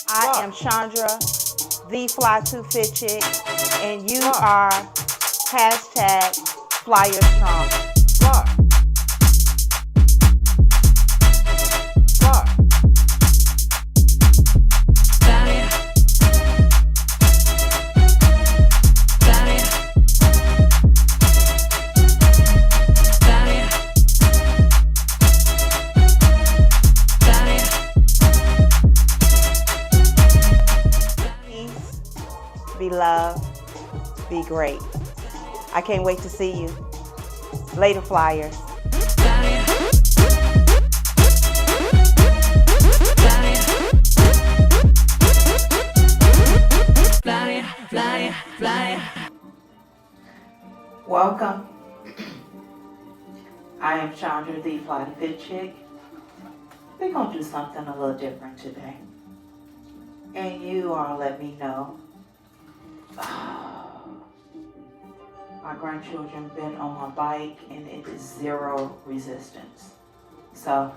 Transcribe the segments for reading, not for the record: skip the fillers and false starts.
I am Chandra, the Fly to Fit Chick, and you are hashtag Flyer Strong. Be loved, be great. I can't wait to see you. Later, Flyers. Welcome. I am Chandra, the Fly to Fit Chick. We're going to do something a little different today. And you all let me know. My grandchildren been on my bike and it is zero resistance. So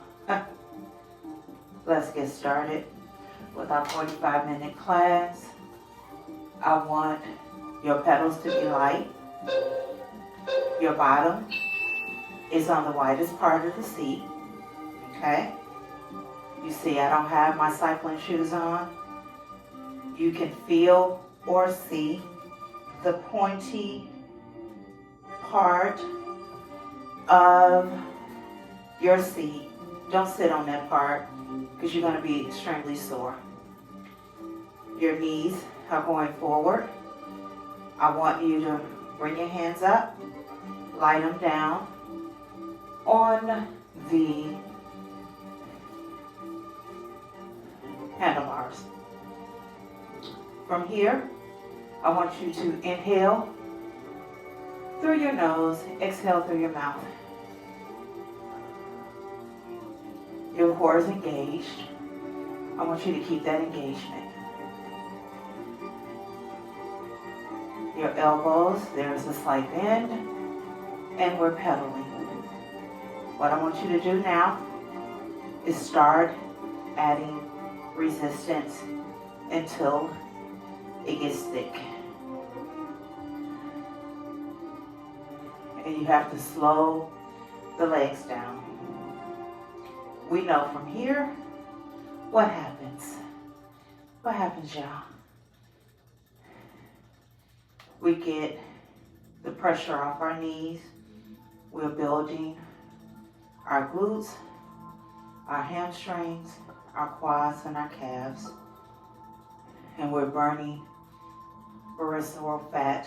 let's get started with our 45-minute class. I want your pedals to be light. Your bottom is on the widest part of the seat. Okay? You see I don't have my cycling shoes on. You can feel or see the pointy part of your seat. Don't sit on that part because you're going to be extremely sore. Your knees are going forward. I want you to bring your hands up, lie them down on the handlebars. From here, I want you to inhale through your nose, exhale through your mouth. Your core is engaged. I want you to keep that engagement. Your elbows, there's a slight bend, and we're pedaling. What I want you to do now is start adding resistance until it gets thick. And you have to slow the legs down. We know from here what happens. What happens, y'all? We get the pressure off our knees. We're building our glutes, our hamstrings, our quads, and our calves. And we're burning visceral fat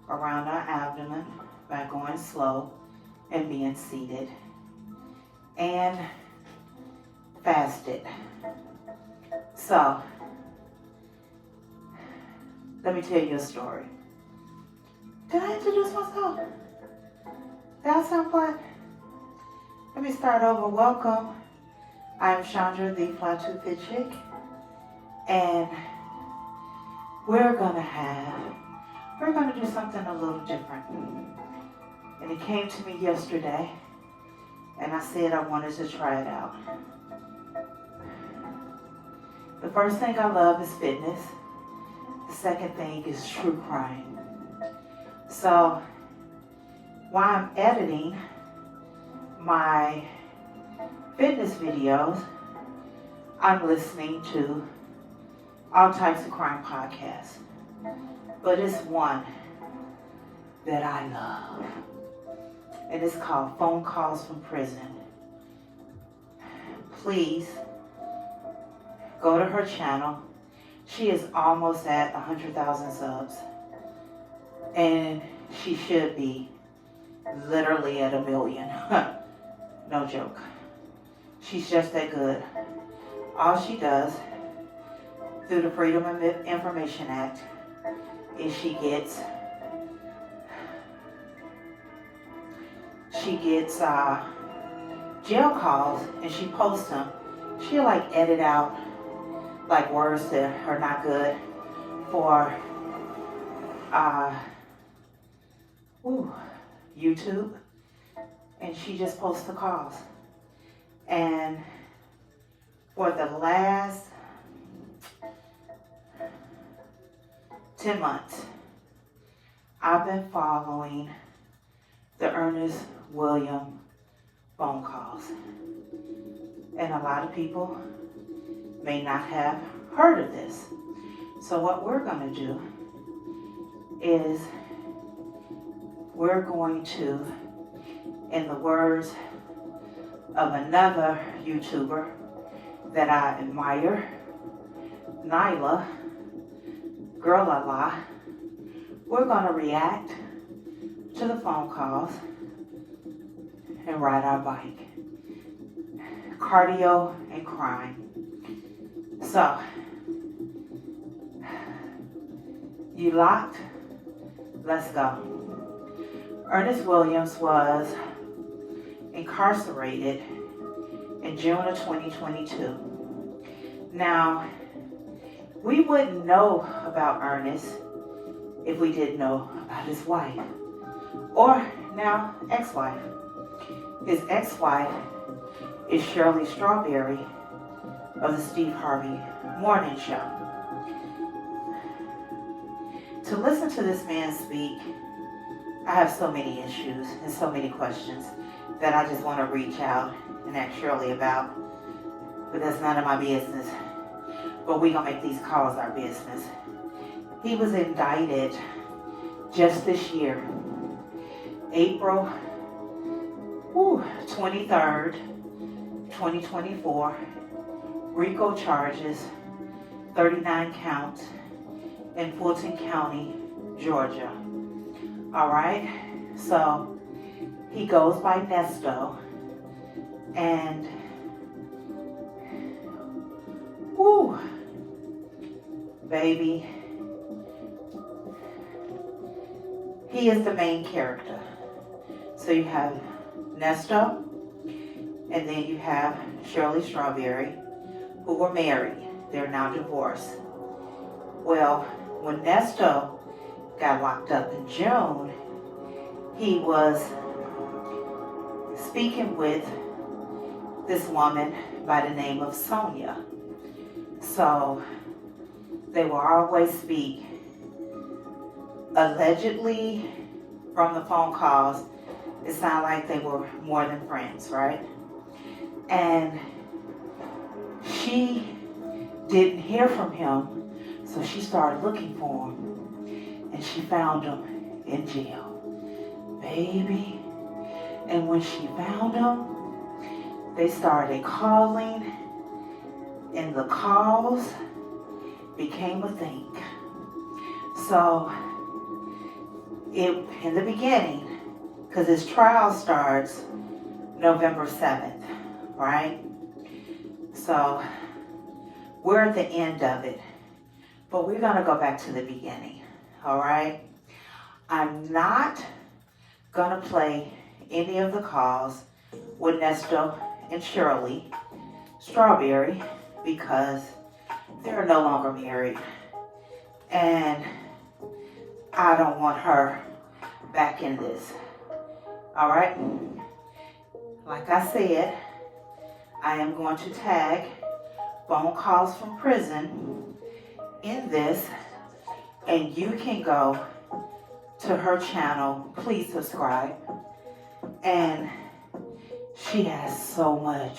around our abdomen by going slow and being seated and fasted. So, let me tell you a story. Did I introduce myself? Did I sound fun? Let me start over. Welcome. I am Chandra, the Fly to Fit Chick. And we're going to do something a little different. And it came to me yesterday, and I said I wanted to try it out. The first thing I love is fitness. The second thing is true crime. So, while I'm editing my fitness videos, I'm listening to all types of crime podcasts. But it's one that I love. And it's called Phone Calls from Prison. Please go to her channel. She is almost at 100,000 subs. And she should be literally at 1 million. No joke. She's just that good. All she does through the Freedom of Information Act is she gets jail calls and she posts them. She'll like edit out like words that are not good for YouTube, and she just posts the calls. And for the last 10 months, I've been following the Ernest William phone calls. And a lot of people may not have heard of this. So what we're going to do is we're going to, in the words of another YouTuber that I admire, Nyla, Girl La La, we're going to react to the phone calls and ride our bike. Cardio and crime. So, you locked? Let's go. Ernest Williams was incarcerated in June of 2022. Now, we wouldn't know about Earnest if we didn't know about his wife, or now ex-wife. His ex-wife is Shirley Strawberry of the Steve Harvey Morning Show. To listen to this man speak, I have so many issues and so many questions that I just want to reach out and ask Shirley about, but that's none of my business. But we gonna make these calls our business. He was indicted just this year, April 23rd, 2024, RICO charges, 39 counts in Fulton County, Georgia. All right, so he goes by Nesto, and baby, he is the main character. So you have Nesto, and then you have Shirley Strawberry, who were married. They're now divorced. Well, when Nesto got locked up in June, he was speaking with this woman by the name of Sonya. So they will always speak. Allegedly, from the phone calls, it sounded like they were more than friends, right? And she didn't hear from him, so she started looking for him, and she found him in jail, baby. And when she found him, they started calling, and the calls became a thing. So in the beginning, because his trial starts November 7th, right? So we're at the end of it, but we're gonna go back to the beginning, all right? I'm not gonna play any of the calls with Nesto and Shirley Strawberry because they're no longer married, and I don't want her back in this. All right? Like I said, I am going to tag phone calls from prison in this, and you can go to her channel. Please subscribe. And she has so much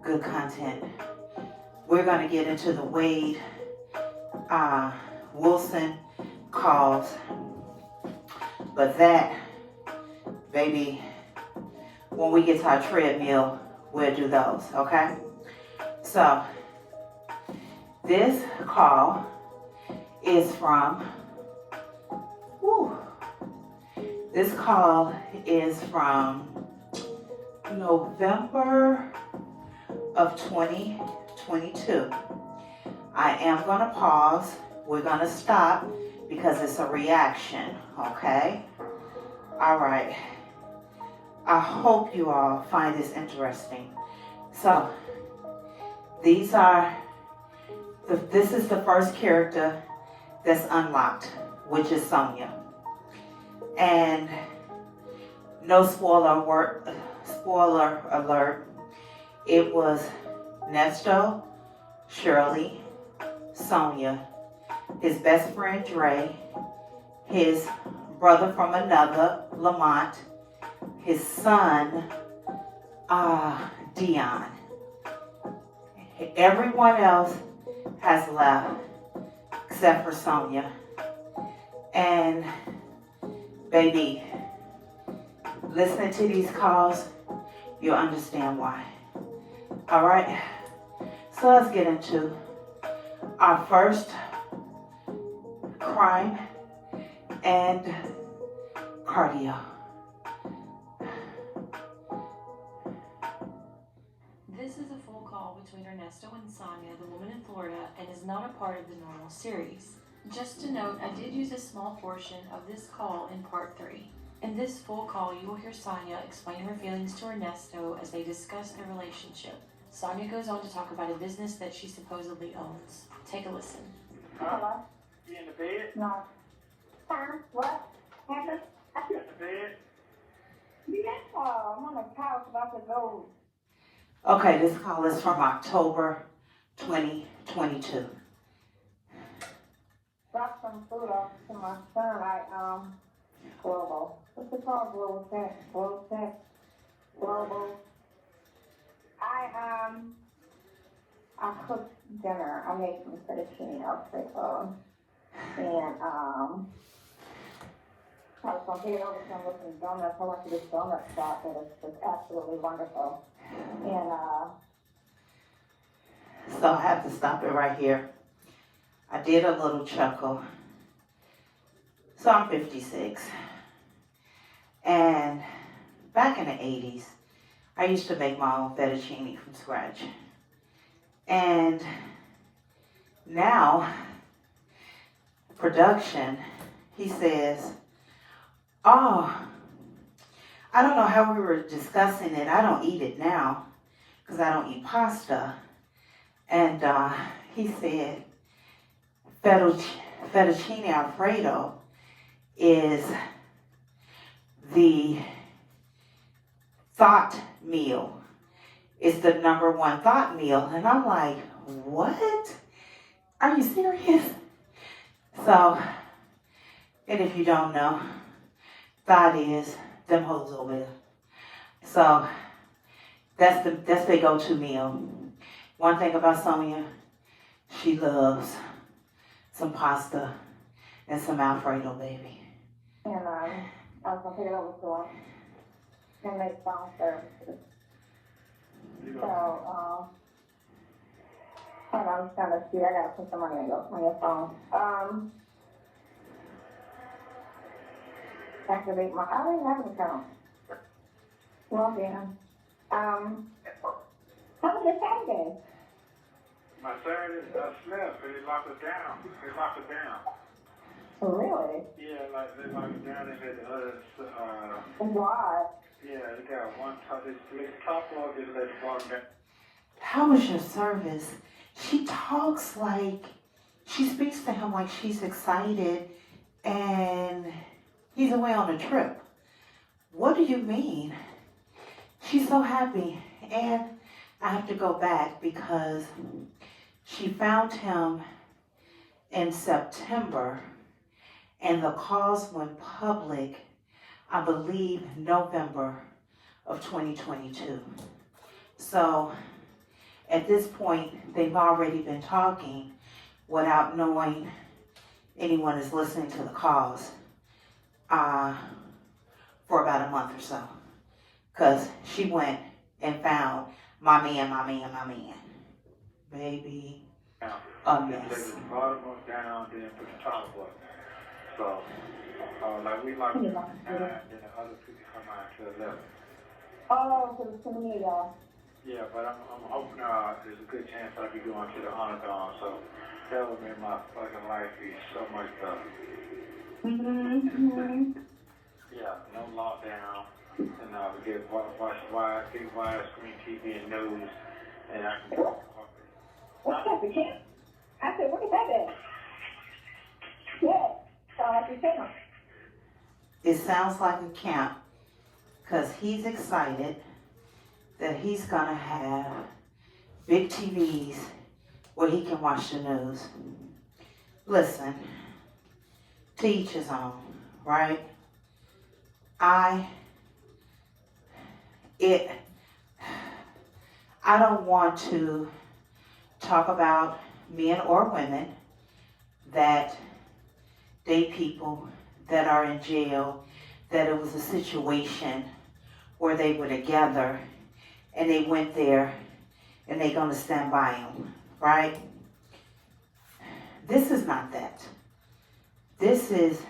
good content. We're going to get into the Wade Wilson calls, but that, baby, when we get to our treadmill, we'll do those, okay? So this call is from November of 2022. I am going to pause. We're going to stop because it's a reaction, okay? All right. I hope you all find this interesting. So, this is the first character that's unlocked, which is Sonya. And no spoiler alert, it was Nesto, Shirley, Sonya, his best friend Dre, his brother from another, Lamont, his son, Dion. Everyone else has left except for Sonya. And baby, listening to these calls, you'll understand why. All right, so let's get into our first crime and cardio. This is a full call between Nesto and Sonya, the woman in Florida, and is not a part of the normal series. Just to note, I did use a small portion of this call in part 3. In this full call, you will hear Sonya explain her feelings to Ernesto as they discuss their relationship. Sonya goes on to talk about a business that she supposedly owns. Take a listen. Hello? You in the bed? No. What? Happened? You in the bed? Yeah, I'm on the couch about to go. Okay, this call is from October 2022. Drop some food off to my son. Global. What's it called? Global Tech. Global Tech. Global. I cooked dinner. I made some fettuccine Alfredo. And, I was going to get over some with some donuts. I went to this donut shop that is just absolutely wonderful. And, So I have to stop it right here. I did a little chuckle. So I'm 56. And back in the 80s, I used to make my own fettuccine from scratch. And now, production, he says, oh, I don't know how we were discussing it. I don't eat it now because I don't eat pasta. And he said, fettuccine Alfredo is the thought meal. It's the number one thought meal. And I'm like, what? Are you serious? So, and if you don't know, thought is them hoes over there. So, that's their go-to meal. One thing about Sonya, she loves some pasta and some Alfredo, baby. And I was going to take it over to him and make phone services. So, hold on, I'm just trying to see. I got to put some money on your phone. Activate my, I don't even have an account. Log in. How was your Saturday? My Saturday, I slept. They locked it down. They locked it down. Really? Yeah, like they locked it down. They had the others, Why? yeah, they got one top. They let the top off, they let the bottom down. How was your service? She talks like, she speaks to him like she's excited and he's away on a trip. What do you mean? She's so happy. And I have to go back because she found him in September and the calls went public, I believe, November of 2022. So at this point, they've already been talking without knowing anyone is listening to the calls for about a month or so. Because she went and found my man. Baby, a They mess. let the bottom up down, then put the top up. So, like we locked it down, then the other people come out to 11. Oh, so it's too many of y'all. Yeah, but I'm hoping there's a good chance I'll be going to the honor dawn. So that would make my fucking life be so much better. Mm-hmm. Yeah, no lockdown. And we get watch big widescreen TV and news, and I can go. What's that, the camp? I said, what is that at? Yeah, sound like your camp. It sounds like a camp because he's excited that he's going to have big TVs where he can watch the news. Listen, to each his own, right? I don't want to talk about men or women that date people that are in jail, that it was a situation where they were together and they went there and they're going to stand by them, right? This is not that. This is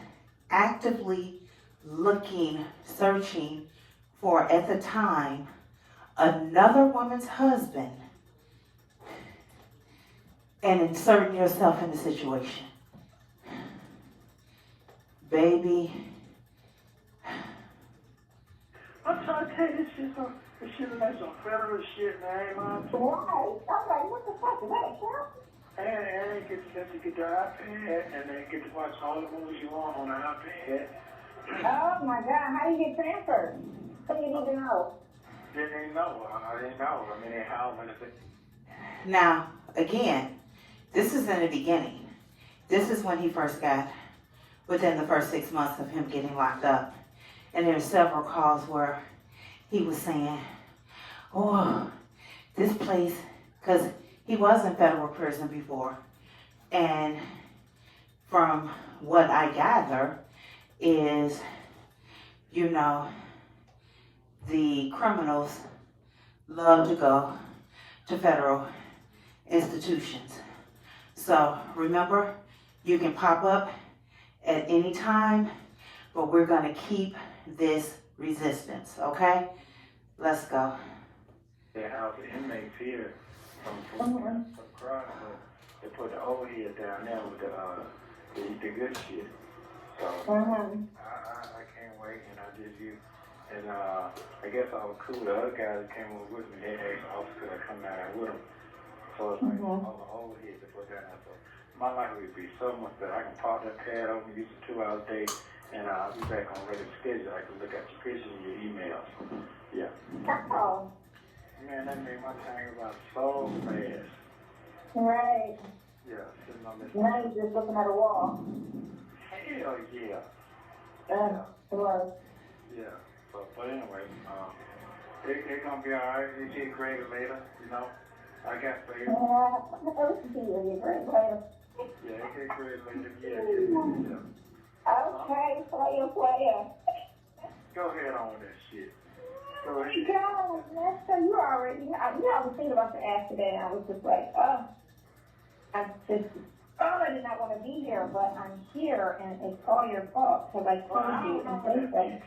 actively looking, searching for, at the time, another woman's husband and inserting yourself in the situation. Baby. I'm trying to tell you, this shit like some federal shit, man, man. Right. I'm like, what the fuck is that, Sheriff? And they get the iPad, and they get to watch all the movies you want on the iPad. Oh my God, how do you get transferred? So you need to know. They didn't know. I didn't know. I mean, they how when it's Now, again, this is in the beginning. This is when he first got, within the first 6 months of him getting locked up. And there were several calls where he was saying, oh, this place, because he was in federal prison before. And from what I gather is, you know, the criminals love to go to federal institutions. So remember, you can pop up at any time, but we're going to keep this resistance, okay? Let's go. they house the inmates here from crime, but they put the old head down there with the good shit. So I can't wait, and I did you. And I guess I was cool. The other guys that came over with me, they asked the officer to come down there with them. So it's like all the old heads that put down there. So my life would be so much better. I can park that pad over, use it 2 hours a day, and I'll be back on regular schedule. I can look at your pictures and your emails. Yeah. Oh. Man, that made my time go by so fast. Right. Yeah, sitting on this. Now you're just looking at a wall. Hell yeah. It was. Yeah. But anyway, they're gonna be alright. They get graded later, you know. I got faith. You're great player. Yeah, they get graded later. Yeah. Okay, player. Go ahead on with that shit. Go ahead. God, Nesto, you already, I was thinking about the accident. I was just like, I did not want to be here, but I'm here, and it's all your fault, because I told you, and they said,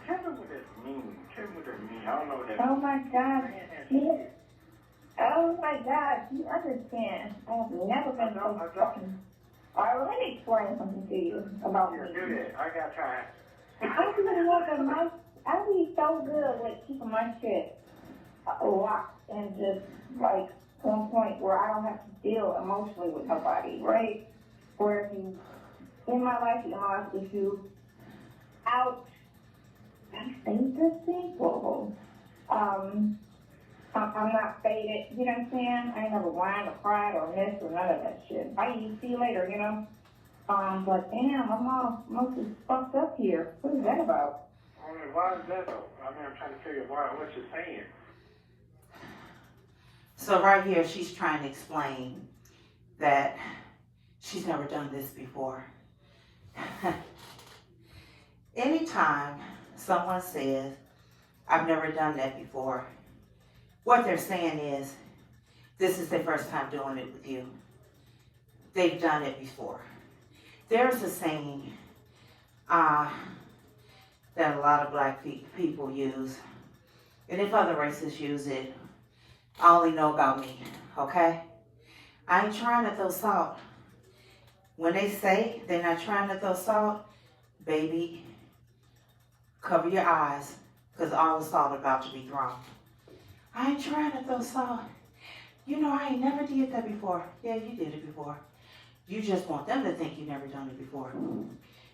tell me what that means. Tell me what that means. I don't know what that oh means. my God, oh my God, you understand. I have never been so fucking, all right, well, let me explain something to you about me. Yeah, do that. I got time. I'd be so good with keeping my shit locked and just like one point where I don't have to deal emotionally with nobody, right? Where if you in my life, if you out, I say this thing, I'm not faded, you know what I'm saying? I ain't never whined or cried or missed or none of that shit. Bye, see you later, you know? But damn, I'm all mostly fucked up here. What is that about? I mean, why is that though? I mean, I'm trying to figure out what you're saying. So right here, she's trying to explain that she's never done this before. Anytime someone says, I've never done that before, what they're saying is, this is their first time doing it with you. They've done it before. There's a saying that a lot of black people use, and if other races use it, I only know about me, okay? I ain't trying to throw salt. When they say they're not trying to throw salt, baby, cover your eyes, because all the salt about to be thrown. I ain't trying to throw salt. You know, I ain't never did that before. Yeah, you did it before. You just want them to think you never done it before.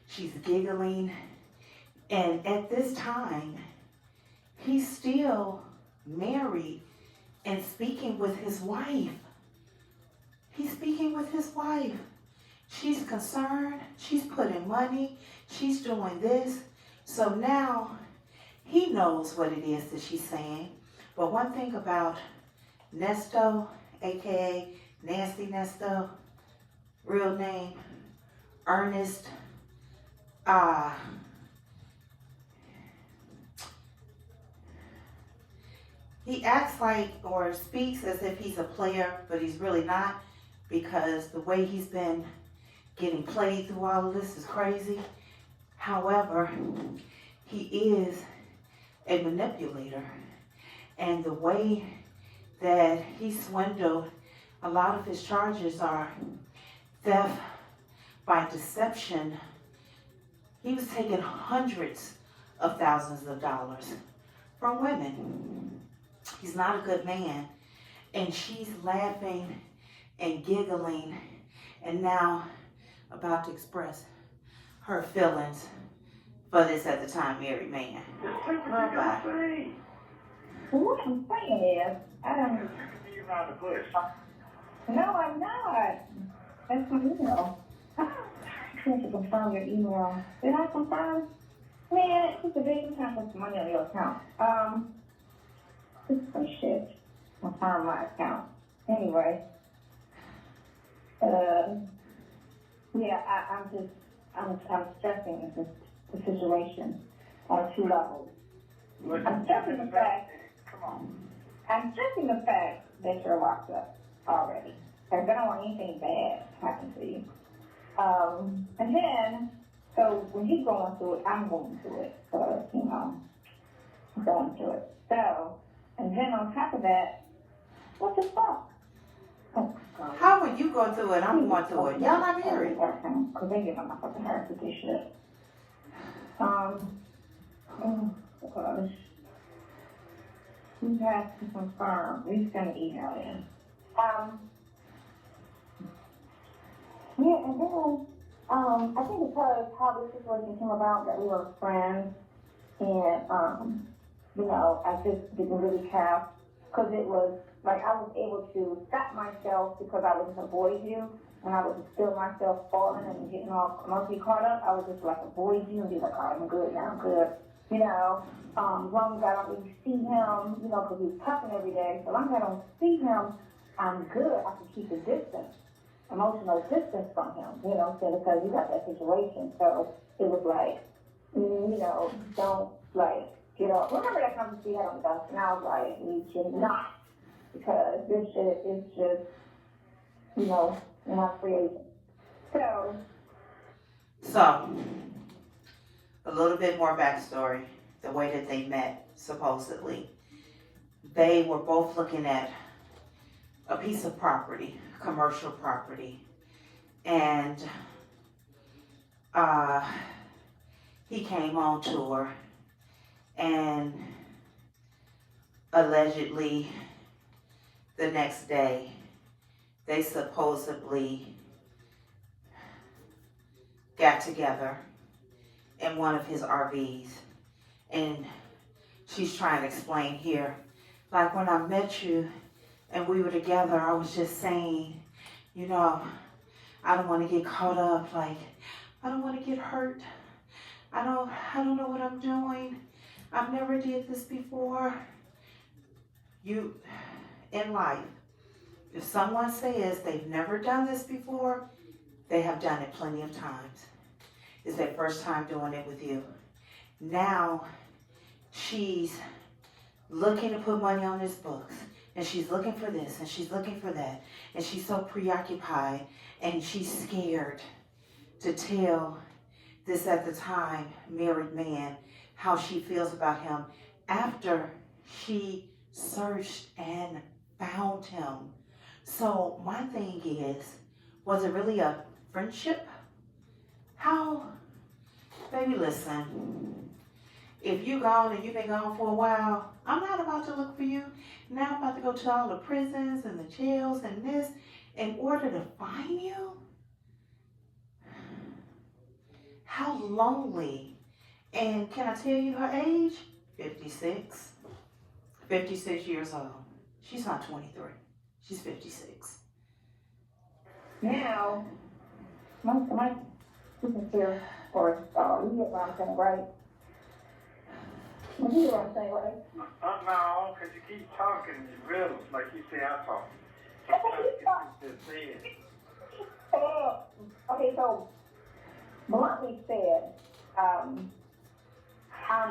She's giggling. And at this time, he's still married and speaking with his wife. He's speaking with his wife. She's concerned. She's putting money. She's doing this. So now he knows what it is that she's saying. But one thing about Nesto, aka Nasty Nesto, real name, Earnest, he acts like or speaks as if he's a player, but he's really not, because the way he's been getting played through all of this is crazy. However, he is a manipulator, and the way that he swindled, a lot of his charges are theft by deception. He was taking hundreds of thousands of dollars from women. He's not a good man. And she's laughing and giggling and now about to express her feelings for this at the time married man. Bye-bye. What I'm saying is, You're around the bush. no, I'm not. That's my email. You have to confirm your email. Did I confirm? Man, it's a big time for some money on your account. This is some shit. Confirm my account. Anyway. Yeah, I'm stressing the situation on two levels. I'm stressing the fact. Come on. I'm stressing the fact that you're locked up already. Because I don't want anything bad to happen to you. And then, so when you're going through it, I'm going through it. So, I'm going through it. So, and then on top of that, what the fuck? Oh, God. How are you going through it? I'm going through it. Y'all not married. Because they give my fucking hair for this shit. Oh, gosh. We have to confirm. We sent an email in. Yeah, and then, I think because how this situation came about, that we were friends, and, I just didn't really care, because it was, like, I was able to stop myself because I would just avoid you, and I would just feel myself falling and getting all emotionally caught up. I would just, like, avoid you and be like, all right, I'm good now, I'm good, as long as I don't really see him, because he's cussing every day, so as long as I don't see him, I'm good. I can keep a distance, emotional distance from him, because you got that situation. So it was like, don't, like, get off. Remember that conversation we had on the bus, and I was like, you should not, because this shit is just, not creative. So, a little bit more backstory. The way that they met, supposedly. They were both looking at a piece of property, commercial property. And he came on tour and allegedly the next day they supposedly got together in one of his RVs. And she's trying to explain here, like, when I met you and we were together, I was just saying, I don't want to get caught up, like, I don't want to get hurt. I don't know what I'm doing. I've never did this before. You, in life, if someone says they've never done this before, they have done it plenty of times. It's their first time doing it with you. Now, she's looking to put money on his books, and she's looking for this, and she's looking for that, and she's so preoccupied, and she's scared to tell this at the time married man how she feels about him after she searched and found him. So my thing is, was it really a friendship? How? Baby, listen. If you gone and you've been gone for a while, I'm not about to look for you. Now I'm about to go to all the prisons and the jails and this in order to find you? How lonely. And can I tell you her age? 56. 56 years old. She's not 23. She's 56. Now, My sincere for you get what I'm saying, right? You get what I'm saying, right? No, because you keep talking in riddles like you say I talk. Sometimes you just say it. Okay, so bluntly said, I'm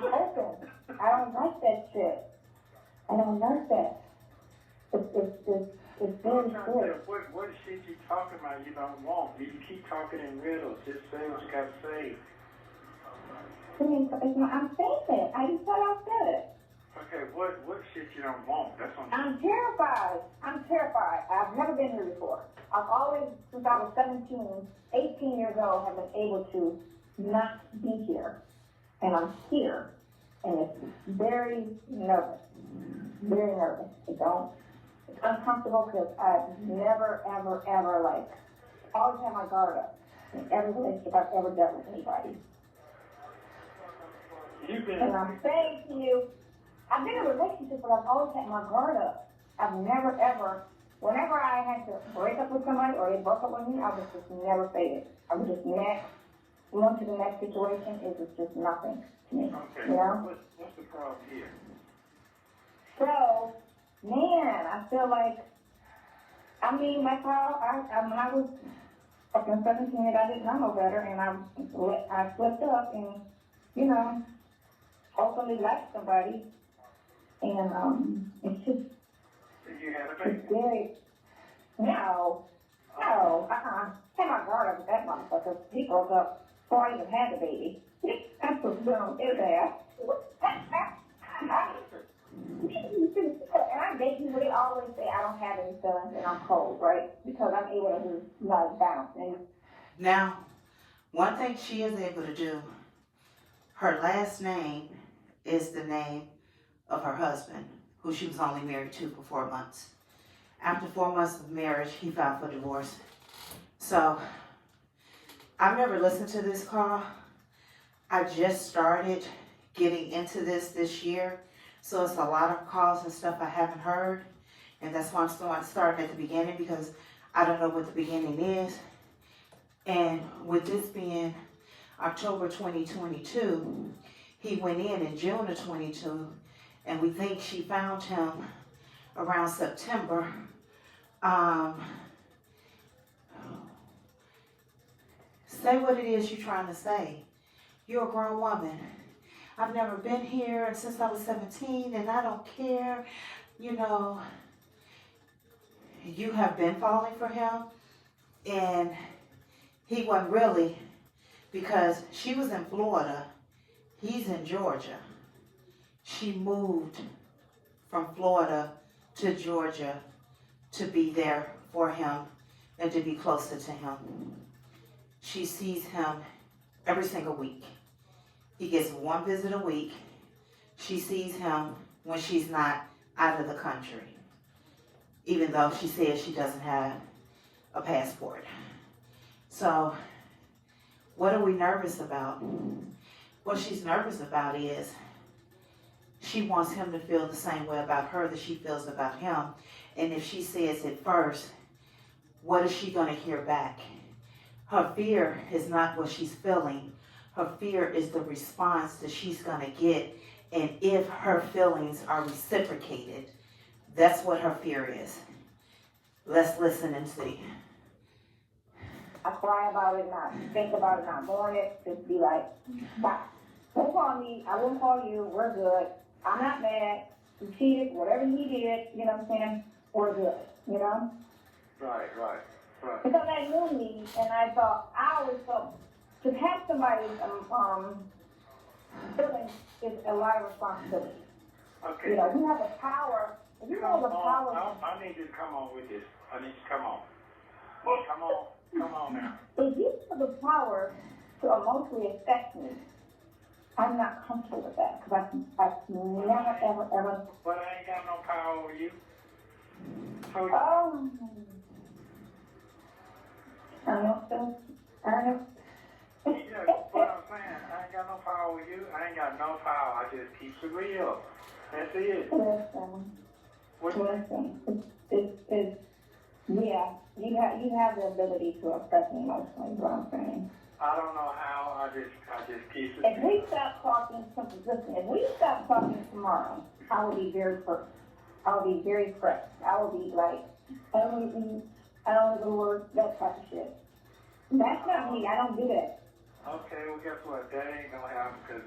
open. I don't like that shit. I don't like that. It's very good. What shit you talking about you don't want? You keep talking in riddles. Just say what you got to say. I'm saying it. I just thought I said it. Okay, what shit you don't want? That's what I'm terrified. I'm terrified. I've never been here before. I've always, since I was 17, 18 years old, have been able to not be here. And I'm here. And it's very nervous. Very nervous. It's uncomfortable because I've never, ever, ever, like, always had my guard up in every relationship I've ever dealt with anybody. And I'm saying to you, I've been in a relationship, but I've always had my guard up. I've never, ever, whenever I had to break up with somebody or they broke up with me, I was just never faded. I was just next, on to the next situation. It was just nothing to me. Okay, you know? what's the problem here? So, man, I feel like, I mean, like how when I was fucking 17, I didn't know no better, and I slipped up and, you know, openly liked somebody, and it's just, You had a baby. it's very, no, had my guard up with that motherfucker. He broke up before I even had the baby. That's what's dumb, is that? And I basically always say I don't have any feelings and I'm cold, right? Because I'm able to do like balance. And Now, one thing she is able to do, her last name is the name of her husband, who she was only married to for 4 months. After 4 months of marriage, he filed for divorce. So, I've never listened to this call. I just started getting into this year. So it's a lot of calls and stuff I haven't heard. And that's why I'm starting at the beginning, because I don't know what the beginning is. And with this being October 2022, he went in June of 22, and we think she found him around September. Say what it is you're trying to say. You're a grown woman. I've never been here since I was 17, and I don't care. You know, you have been falling for him, and he wasn't really, because she was in Florida, he's in Georgia. She moved from Florida to Georgia to be there for him and to be closer to him. She sees him every single week. He gets one visit a week. She sees him when she's not out of the country, even though she says she doesn't have a passport. So, what are we nervous about? What she's nervous about is she wants him to feel the same way about her that she feels about him. And if she says it first, what is she going to hear back? Her fear is not what she's feeling. Her fear is the response that she's going to get. And if her feelings are reciprocated, that's what her fear is. Let's listen and see. I cry about it, not think about it, not mourn it, just be like, stop. Don't call me, I won't call you, we're good. I'm not mad. He cheated, whatever he did, you know what I'm saying? We're good, you know? Right. Because I knew me, and I always thought, to have somebody's feelings is a lot of responsibility. Okay. You know, you have the power. If you have the power. I need you to come on with this. I need you to come on. Come on now. If you have the power to emotionally affect me, I'm not comfortable with that because I've never, ever. But I ain't got no power over you. So Earnest. yeah, that's what I'm saying. I ain't got no power over you. I ain't got no power. I just keep it real. That's it. Listen. What? Listen. Yeah. You have the ability to affect me emotionally, is what I'm saying. I don't know how. I just keep it. If we stop talking, listen, if we stop talking tomorrow, I will be very first. I will be very fresh. I will be like, I don't eat, I don't do work, that type of shit. That's not me. I don't do that. Okay, well, guess what? That ain't gonna happen because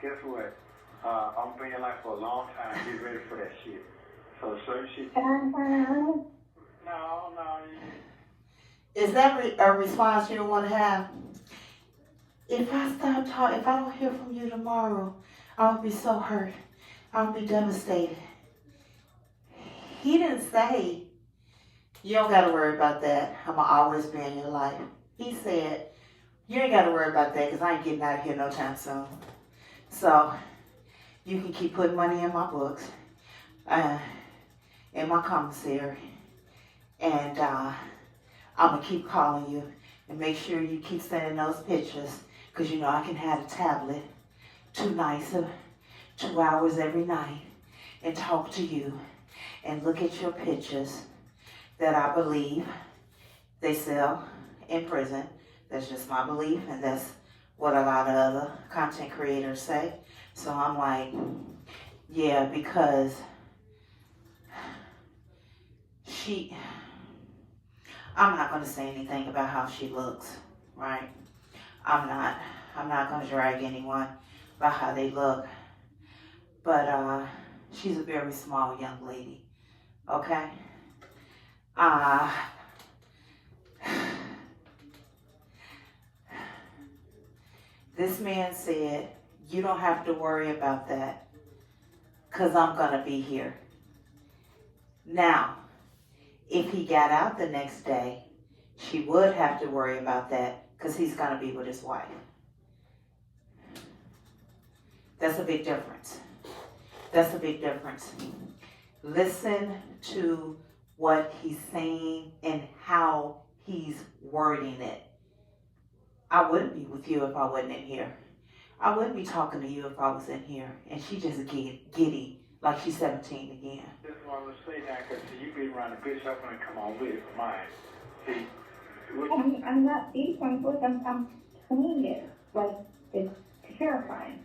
guess what? I'm being like for a long time. Get ready for that shit. So certain shit. No. Is that a response you don't want to have? If I stop talking, if I don't hear from you tomorrow, I'll be so hurt. I'll be devastated. He didn't say, you don't got to worry about that. I'm going to always be in your life. He said, you ain't got to worry about that because I ain't getting out of here no time soon. So you can keep putting money in my books, in my commissary, and I'm going to keep calling you and make sure you keep sending those pictures because you know I can have a tablet 2 nights, 2 hours every night and talk to you and look at your pictures that I believe they sell in prison. That's just my belief, and that's what a lot of other content creators say. So I'm like, yeah, because I'm not going to say anything about how she looks, right? I'm not going to drag anyone about how they look. But she's a very small young lady, okay? This man said, you don't have to worry about that because I'm going to be here. Now, if he got out the next day, she would have to worry about that because he's going to be with his wife. That's a big difference. That's a big difference. Listen to what he's saying and how he's wording it. I wouldn't be with you if I wasn't in here. I wouldn't be talking to you if I was in here. And she just giddy, like she's 17 again. This is what I'm going to say now, because you be around the bitch, I'm going to come on with mine. See, I'm not being with. I'm cleaning it. Like, it's terrifying.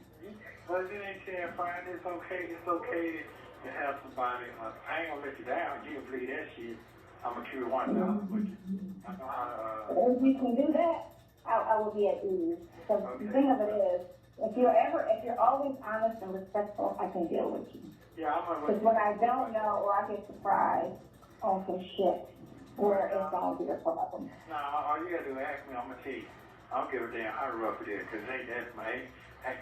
But it ain't terrifying. It's okay. It's okay to have somebody. I ain't going to let you down. You can believe that shit. I'm going to keep it $1 with you. I know how to... If you can do that, I will be at ease. Because the thing of it is, if you're always honest and respectful, I can deal with you. Yeah, I'm going to... Because when I don't know, or I get surprised on some shit, where it's going to be a problem. No, all you got to do is ask me. I'm going to tell you. I don't give a damn how rough it is. Because that's my...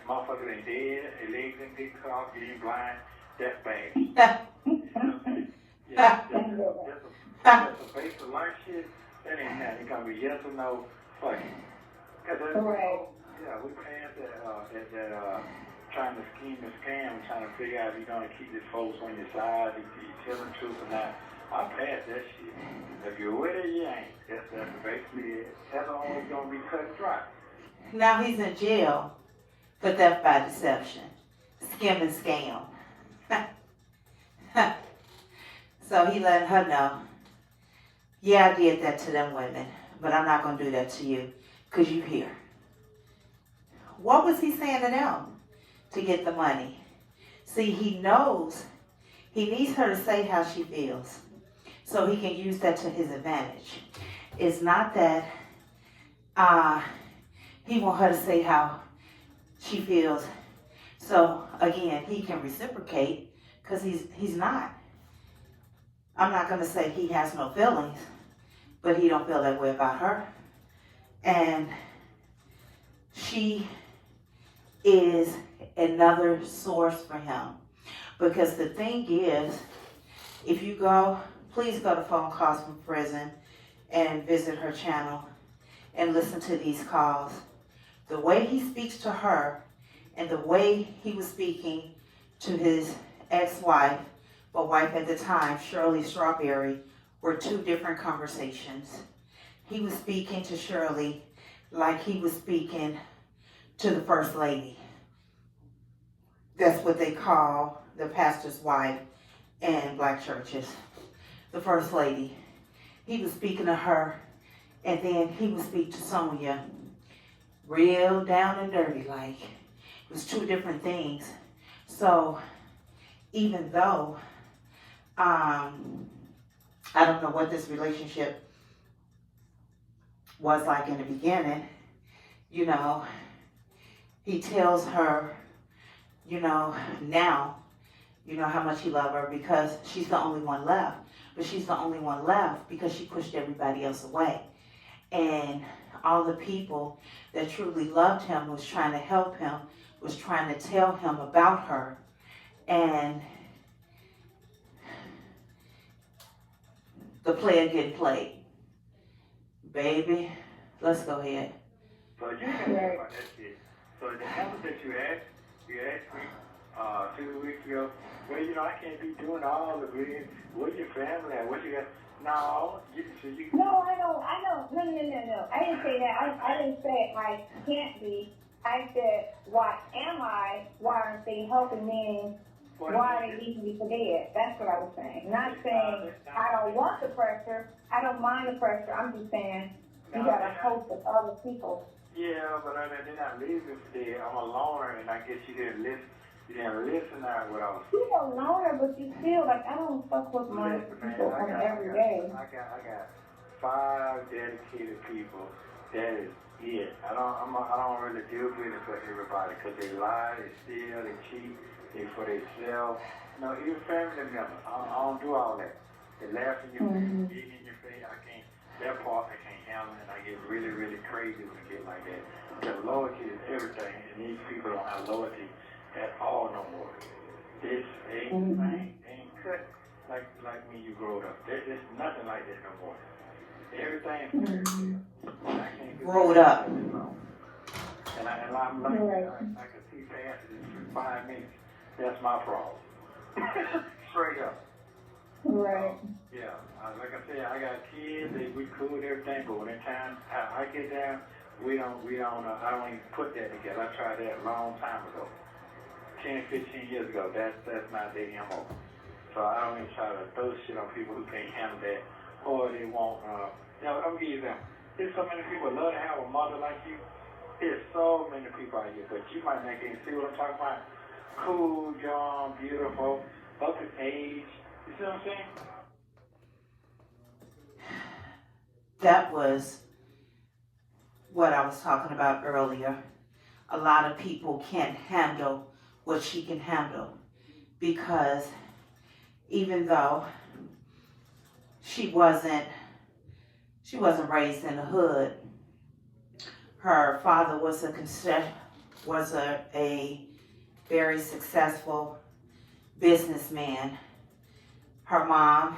Motherfuckers ain't dead, their legs ain't get cut off, you ain't blind. That's bad. You know what I'm saying? Yeah, that's a basic life shit. That ain't nothing. It's going to be yes or no, fuck it. Right. Yeah, we passed that trying to scheme and scam, trying to figure out if you're going to keep these folks on your side, if you're telling the truth or not. I passed that shit. If you're with it, you ain't. That's basically it. That's always going to be cut and dry. Now he's in jail for theft by deception, skim and scam. So he letting her know, yeah, I did that to them women, but I'm not going to do that to you because you here. What was he saying to them to get the money? See, he knows he needs her to say how she feels so he can use that to his advantage. It's not that he want her to say how she feels. So again, he can reciprocate because he's not. I'm not going to say he has no feelings, but he don't feel that way about her. And she is another source for him. Because the thing is, if you go, please go to Phone Calls from Prison and visit her channel and listen to these calls. The way he speaks to her and the way he was speaking to his ex-wife, but wife at the time, Shirley Strawberry, were 2 different conversations. He was speaking to Shirley like he was speaking to the First Lady. That's what they call the pastor's wife in black churches, the First Lady. he was speaking to her, and then he would speak to Sonya real down and dirty, like it was two different things. So even though I don't know what this relationship was like in the beginning, you know, he tells her, you know, now, you know, how much he loves her because she's the only one left. But she's the only one left because she pushed everybody else away. And all the people that truly loved him, was trying to help him, was trying to tell him about her. And the player getting played. Baby, let's go ahead. So you can talk about that shit. So the answer that you asked me 2 weeks ago, well, you know, I can't be doing all the reading. Where's your family at? What you got? No, you No, I don't. No. I didn't say that. I didn't say I can't be. I said, why am I? Why aren't they helping me? Why are they leaving me for dead? That's what I was saying. Not saying I don't want the pressure. I don't mind the pressure. I'm just saying you got a host of other people. Yeah, but they're not leaving for dead. I'm a loner, and I guess you didn't listen. You didn't listen to what I was saying. You're a loner, but you feel like I don't fuck with my people every day. I got 5 dedicated people. That is it. I don't really deal with it for everybody because they lie, they steal, they cheat, they for themselves. No, even family members. I don't do all that. They laugh in your face, beating in your face. I can't. That part I can't handle, and I get really, really crazy when I get like that. Because loyalty is everything, and these people don't have loyalty at all no more. This ain't cut like when you growed up. There's nothing like that no more. Everything's fairy tale. I can't do Growed up. And I'm like, I can see past it in 5 minutes. That's my problem. Straight up. Right. Yeah. Like I said, I got kids. We cool and everything, but when it's time I get down, I don't even put that together. I tried that a long time ago. 10, 15 years ago, that's not their MO. So I don't even try to throw shit on people who can't handle that, or they won't. I'll give you them. There's so many people love to have a mother like you. There's so many people out here, but you might not even see what I'm talking about. Cool, young, beautiful, up in age. You see what I'm saying? That was what I was talking about earlier. A lot of people can't handle what she can handle because even though she wasn't raised in the hood, her father was a very successful businessman. Her mom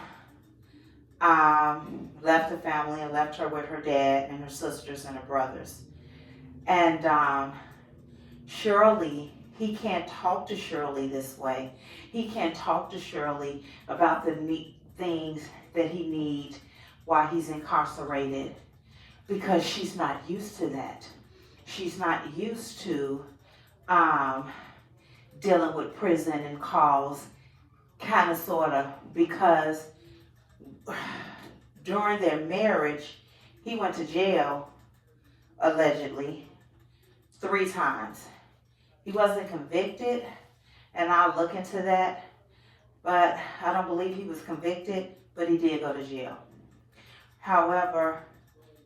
left the family and left her with her dad and her sisters and her brothers. And Shirley, he can't talk to Shirley this way. He can't talk to Shirley about the things that he needs while he's incarcerated because she's not used to that. She's not used to dealing with prison and calls, kind of, sort of, because during their marriage, he went to jail, allegedly, 3 times. He wasn't convicted, and I'll look into that, but I don't believe he was convicted, but he did go to jail. However,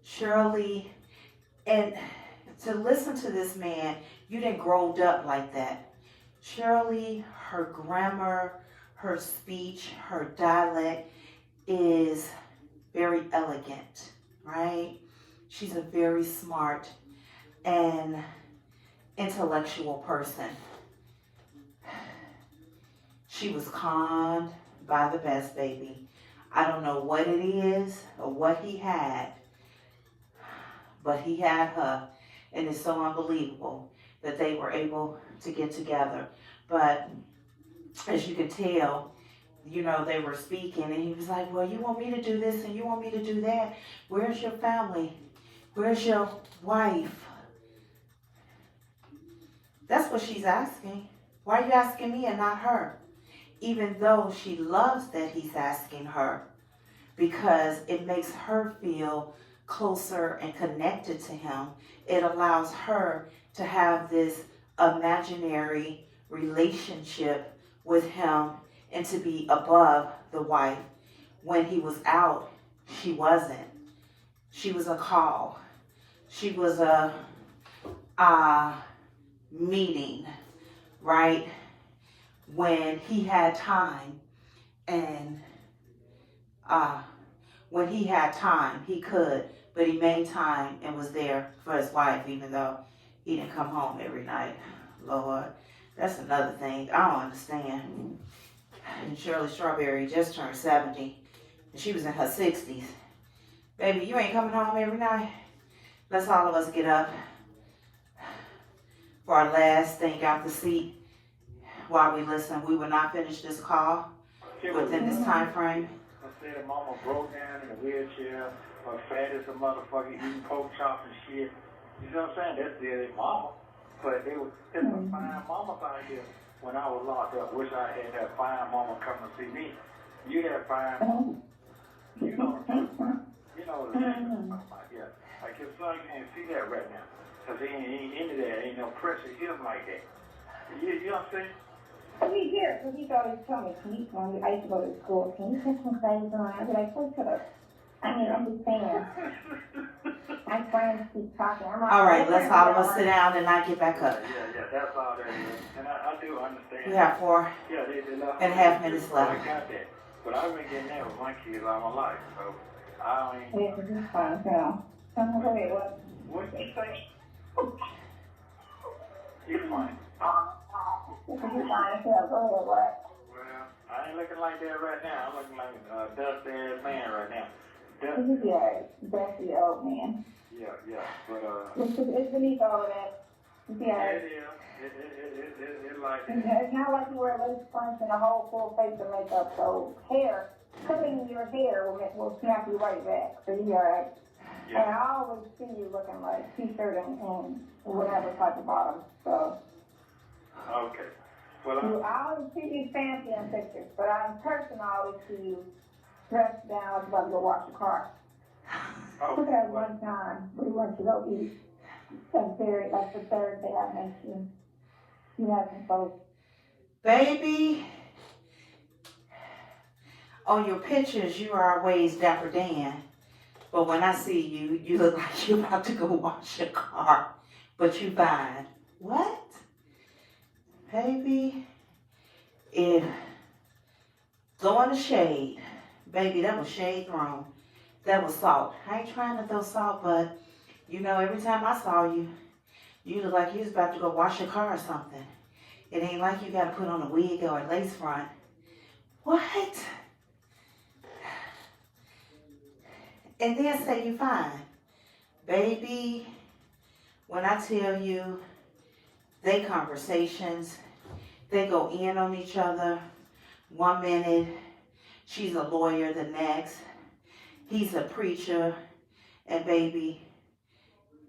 Shirley, and to listen to this man, you didn't grow up like that. Shirley, her grammar, her speech, her dialect is very elegant, right? She's a very smart and intellectual person. She was conned by the best baby. I don't know what it is or what he had, but he had her, and it's so unbelievable that they were able to get together. But as you can tell, you know, they were speaking, and he was like, well, you want me to do this and you want me to do that? Where's your family? Where's your wife? That's what she's asking. Why are you asking me and not her? Even though she loves that he's asking her. because it makes her feel closer and connected to him. It allows her to have this imaginary relationship with him and to be above the wife. When he was out, she wasn't. She was a call. She was a meeting, right? When he had time, and when he had time, he could, but he made time and was there for his wife, even though he didn't come home every night. Lord, that's another thing I don't understand. And Shirley Strawberry just turned 70, and she was in her 60s. Baby, you ain't coming home every night? Let's all of us get up for our last thing out the seat while we listen. We will not finish this call within this time frame. I said mama broke down in a wheelchair, or fat as a motherfucker, eating pork chops and shit. You know what I'm saying? That's their mama. But there's some fine mamas out here. When I was locked up, wish I had that fine mama come and see me. You that fine mama. You know what I'm talking about. You know what I'm talking about. Yeah. Like your son can't see that right now. Because he ain't into that. Ain't no pressure him like that. You know what I'm saying? He's here, so he's always telling me, I used to go to school, can you put some clothes on? I'd be like, what's up? I mean, I'm just saying. My friends keep talking. All right, let's all of us sit down and not get back up. Yeah, that's all that is. And I do understand. We have 4 and a half minutes left. I got that. But I've been getting that with my kids all my life, so I ain't. Yeah, this is fun, so. Wait, what? What you say? You're fine. This is fine, so go ahead, what? Well, I ain't looking like that right now. I'm looking like a dusty-ass man right now. This is your dusty old man. Yeah, but It's beneath all of that. Yeah. It is. It like that. It's not like you wear lace fronts and a whole full face of makeup, so cutting your hair will snap you right back. So you're alright. Yeah. And I always see you looking like t-shirt and whatever type of bottom. So Okay. Well, I always see you fancy in pictures, but in person I always see you dressed down about to go wash your car. Look at one time we went to go eat. That's the third day I mentioned. You have some folks. Baby, on your pictures, you are always Dapper Dan. But when I see you, you look like you're about to go wash your car. But you fine. What? Baby, go in the shade. Baby, that was shade thrown. That was salt. I ain't trying to throw salt, but you know, every time I saw you, you look like you was about to go wash your car or something. It ain't like you gotta put on a wig or a lace front. What? And then say you fine. Baby, when I tell you, they conversations, they go in on each other. 1 minute, she's a lawyer, the next, he's a preacher, and baby,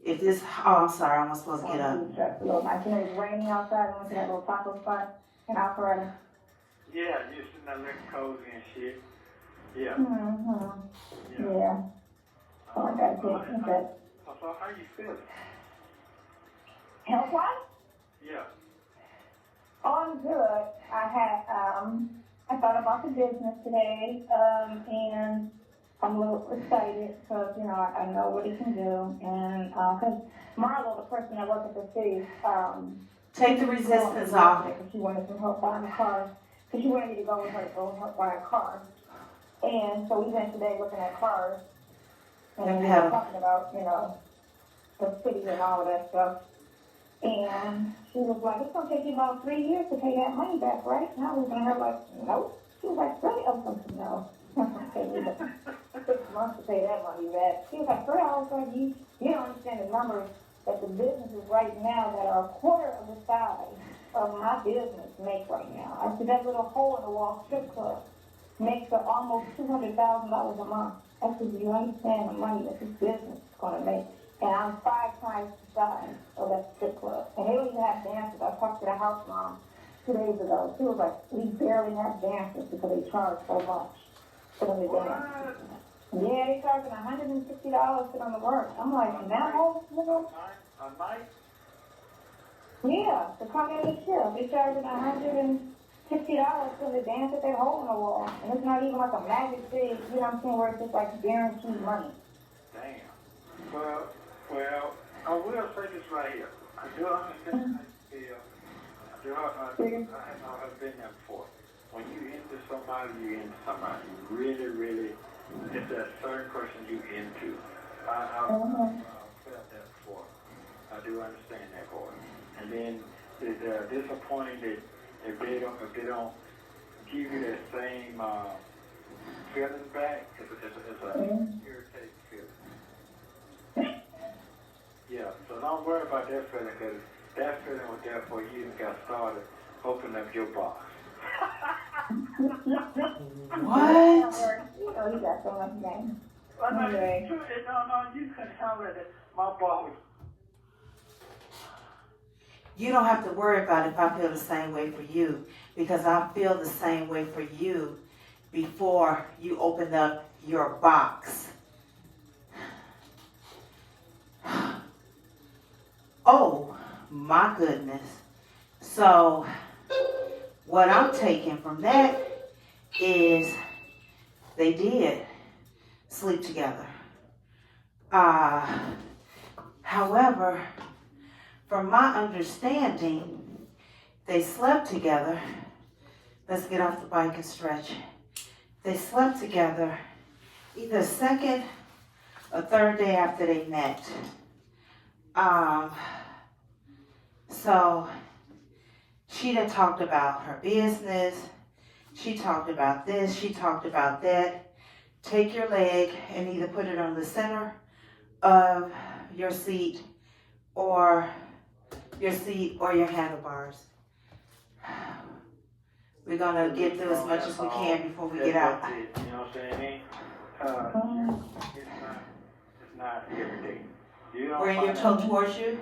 if this, I'm sorry, I'm not supposed to get up. It's a little nice. You know, it's raining outside. I went to that little taco spot in Alpharetta. yeah, you're sitting there looking cozy and shit. Yeah. Yeah. Oh, I got to take that. So how you feeling? Health-wise? Yeah. Oh, I'm good. I thought about the business today, and I'm a little excited because, you know, I know what it can do. And because Marlo, the person that works at the city, Take the resistance off. because she wanted some help buying a car. Because she wanted me to go with her to go help buy a car. And so we went today looking at cars. And we were talking about, you know, the city and all of that stuff. And she was like, it's going to take you about 3 years to pay that money back, right? And I was looking at her like, nope. She was like, really? I was like, no. I said, 6 months to pay that money back. She was like, girl, I was like, you don't understand the numbers that the businesses right now that are a quarter of the size of my business make right now. I said, that little hole in the wall strip club makes almost $200,000 a month. I said, do you understand the money that this business is going to make? And I'm 5 times the size of that strip club. And they don't even have dancers. I talked to the house mom 2 days ago. She was like, we barely have dancers because they charge so much for them to dance. Yeah, they charging $160 to sit on the work. I'm like, now, you know? A night? Yeah, to come in and chill. They charging $160 for the dance at that hole in the wall. And it's not even like a magic thing, you know what I'm saying, where it's just like guaranteed money. Damn. Well, I will say this right here. I do understand how you feel. I've been there before. When you into somebody, you into somebody. You really, really, it's that certain person you into. I've felt that before. I do understand that part. And then it's disappointing that if they don't give you that same feeling back, it's a irritating feeling. Yeah, so don't worry about that feeling, because that feeling was there for you and got started. Open up your box. What? You know, you got so much game. Well, no, you couldn't tell me that my boss. You don't have to worry about if I feel the same way for you, because I feel the same way for you before you open up your box. Oh, my goodness. So, what I'm taking from that is they did sleep together. However, from my understanding, they slept together. Let's get off the bike and stretch. They slept together either second or third day after they met. So she done talked about her business. She talked about this. She talked about that. Take your leg and either put it on the center of your seat or your handlebars. We're gonna get through as much as we can before we get out. You know what I'm saying? It's not every day. Bring your toe towards you. You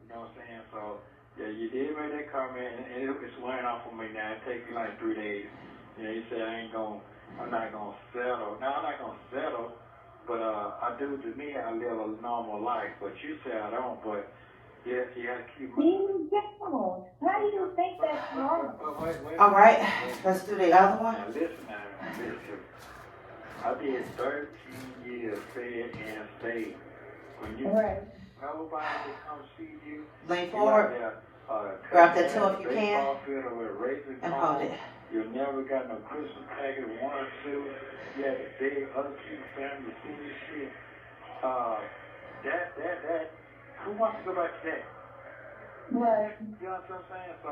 know what I'm saying? So, yeah, you did make that comment, and it's wearing off on me now. It takes me like 3 days. You know, you say I'm not gonna settle. No, I'm not gonna settle, but to me, I live a normal life. But you say I don't, but yeah, you gotta keep moving. You don't. How do you think that's normal? All right, let's do the other one. Now listen. I did 13 years fed and stayed. When you nobody that comes see you, Lean forward. Grab that toe if you can. And hold it. You never got no Christmas package, 1 or 2. You had to beg other people's family, senior shit. That, who wants to go back to that? Right. You know what I'm saying? So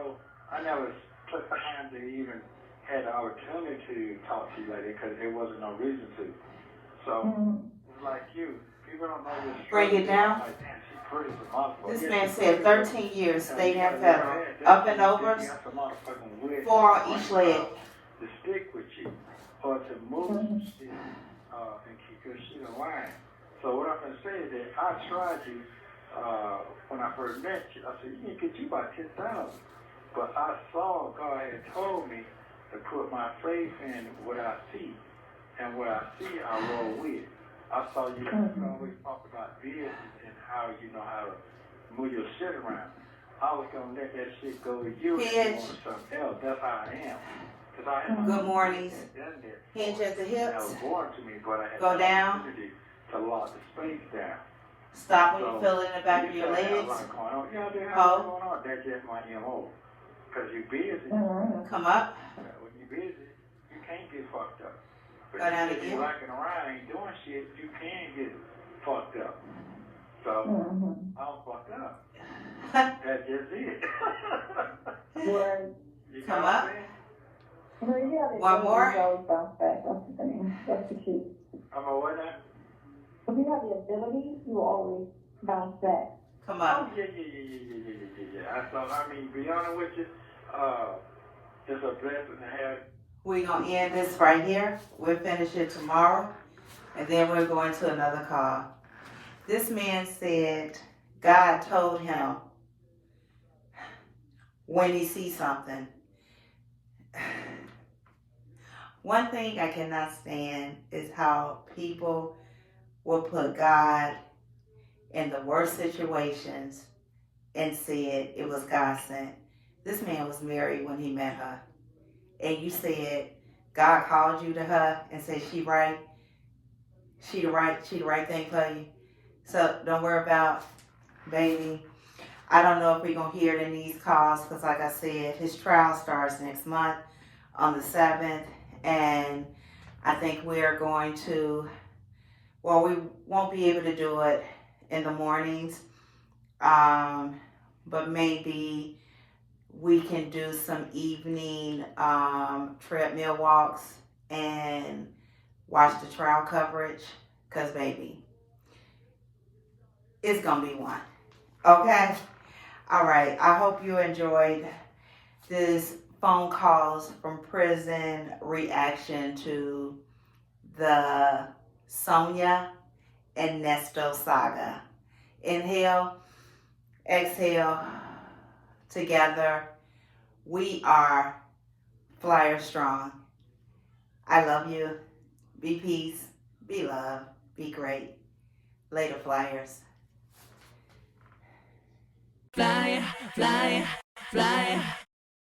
I never took time to even had the opportunity to talk to you like that because there wasn't no reason to. So it's like you. People don't know your struggle. Bring it down. Like, man, she's pretty as a motherfucker. This man said 13 years, stayed in federal. Up and overs, 4 on each leg. To stick with you, or to move some shit, and keep your shit in line. So what I'm gonna say is that I tried you, when I first met you. I said, you can get you about 10,000. But I saw God had told me to put my faith in what I see. And what I see, I roll with. I saw you always talk about business and how you know how to move your shit around. I was going to let that shit go to you and want something else. That's how I am. Good mornings. Hinge at the hips. That was born to me, but I had Go the down. opportunity to lock the space down. Stop when you feel it in the back of your legs. Yeah, they have going on. That's just my MO. Because you're busy. Come up. When you're busy, you can't get fucked up. But Go down if again. you're rocking around, ain't doing shit, you can get fucked up. So, I'm fucked up. That's just it. You Come know up. Well, you have the One more. ability to always bounce back. That's the thing. That's the key. I'm a what now? If you have the ability, you will always bounce back. Come Oh, up. yeah. So, I mean, be honest with you, it's a blessing to have. We're going to end this right here. We'll finish it tomorrow. And then we're going to another call. This man said God told him when he sees something. One thing I cannot stand is how people will put God in the worst situations and said it was God sent. This man was married when he met her. And you said God called you to her and said she right, she the right thing for you. So don't worry about baby. I don't know if we're gonna hear it in these calls because like I said, his trial starts next month on the 7th, and I think we're going to, well, we won't be able to do it in the mornings, but maybe we can do some evening treadmill walks and watch the trial coverage because, baby, it's going to be one. Okay? All right. I hope you enjoyed this phone calls from prison reaction to the Sonya and Nesto saga. Inhale, exhale, together. We are Flyer Strong. I love you. Be peace. Be love. Be great. Later, Flyers. Flyer, flyer, flyer.